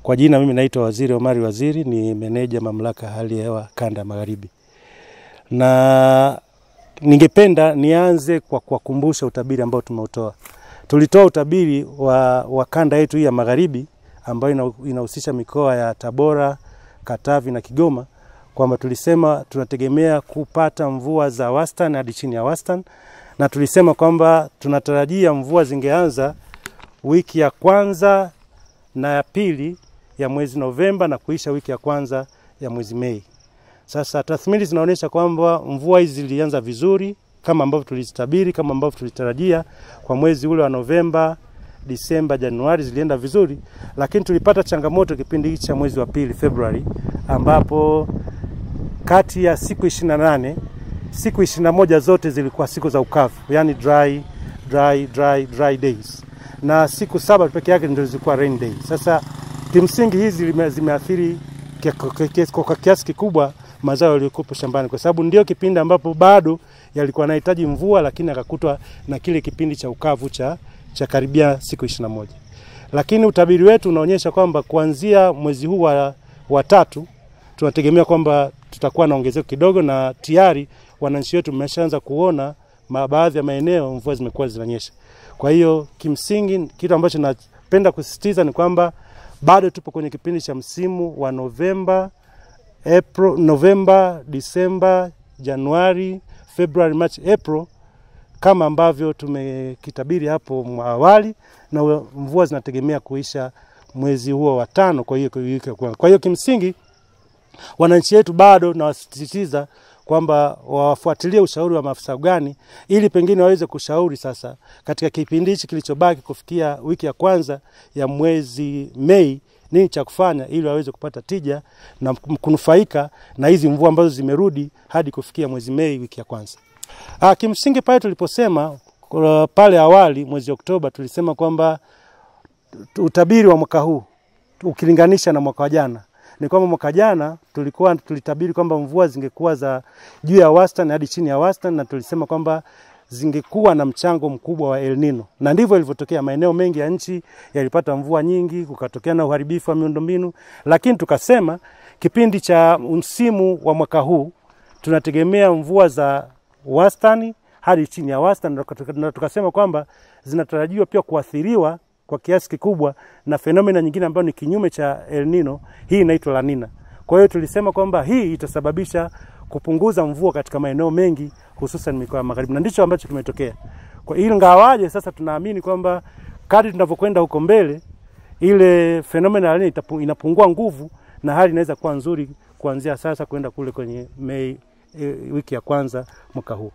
Kwa jina mimi naitwa Waziri Omari Waziri, ni meneja mamlaka hali ya hewa kanda ya Magharibi. Na ningependa nianze kwa kukumbusha utabiri ambao tumeutoa. Tulitoa utabiri wa kanda yetu hii ya Magharibi ambayo inahusisha mikoa ya Tabora, Katavi na Kigoma, kwamba tulisema tunategemea kupata mvua za wastani hadi chini ya wastani, na tulisema kwamba tunatarajia mvua zingeanza wiki ya kwanza na ya pili ya mwezi Novemba na kuisha wiki ya kwanza ya mwezi Mei. Sasa tathmini zinaonyesha kwamba mvua hizi zilianza vizuri kama ambavyo tulizitabiri, kama ambavyo tulitarajia. Kwa mwezi ule wa Novemba, Disemba, Januari zilienda vizuri, lakini tulipata changamoto kipindi cha mwezi wa pili, Februari, ambapo kati ya siku 28, siku 21 zote zilikuwa siku za ukavu, yani dry days. Na siku 7 pekee yake ndio zilikuwa rain days. Sasa kimsingi hizi zimeathiri kwa kiasi kikubwa mazao yaliyokuwa shambani, kwa sababu ndio kipindi ambapo bado yalikuwa yanahitaji mvua, lakini akakutwa na kile kipindi cha ukavu cha karibia siku 21. Lakini utabiri wetu unaonyesha kwamba kuanzia mwezi huu wa tatu tunategemea kwamba tutakuwa na ongezeko kidogo, na tayari wananchi wetu wameshaanza kuona baadhi ya maeneo mvua zimekuwa zinanyesha. Kwa hiyo kimsingi kitu ambacho napenda kusisitiza ni kwamba bado tupo kwenye kipindi cha msimu wa November, December, January, February, March, April, kama ambavyo tumekitabiri hapo awali, na mvua zinategemea kuisha mwezi huo wa 5. Kwa hiyo kimsingi wananchi wetu bado na wasisitiza kwamba wafuatilie ushauri wa maafisa ugani, ili pengine waweze kushauri sasa katika kipindi hichi kilichobaki kufikia wiki ya kwanza ya mwezi Mei nini cha kufanya, ili waweze kupata tija na kunufaika na hizi mvua ambazo zimerudi hadi kufikia mwezi Mei wiki ya kwanza. Kimsingi pale tuliposema pale awali mwezi Oktoba, tulisema kwamba utabiri wa mwaka huu ukilinganisha na mwaka jana ni kwamba mwaka jana tulitabiri kwamba mvua zingekuwa za juu ya wastani hadi chini ya wastani, na tulisema kwamba zingekuwa na mchango mkubwa wa El Nino, na ndivyo ilivyotokea. Maeneo mengi ya nchi yalipata mvua nyingi, kukatokea na uharibifu wa miundombinu. Lakini tukasema kipindi cha msimu wa mwaka huu tunategemea mvua za wastani hadi chini ya wastani, na tukasema kwamba zinatarajiwa pia kuathiriwa kwa kiasi kikubwa na fenomena nyingine ambayo ni kinyume cha El Nino. Hii inaitwa La Nina. Kwa hiyo tulisema kwamba hii itasababisha kupunguza mvua katika maeneo mengi, hususan mikoa ya Magharibi, na ndicho ambacho kimetokea. Kwa hiyo ingawaje sasa tunaamini kwamba kadri tunavyokwenda huko mbele ile fenomena La Nina inapungua nguvu, na hali inaweza kuwa nzuri kuanzia sasa kwenda kule kwenye Mei wiki ya kwanza mwaka huu.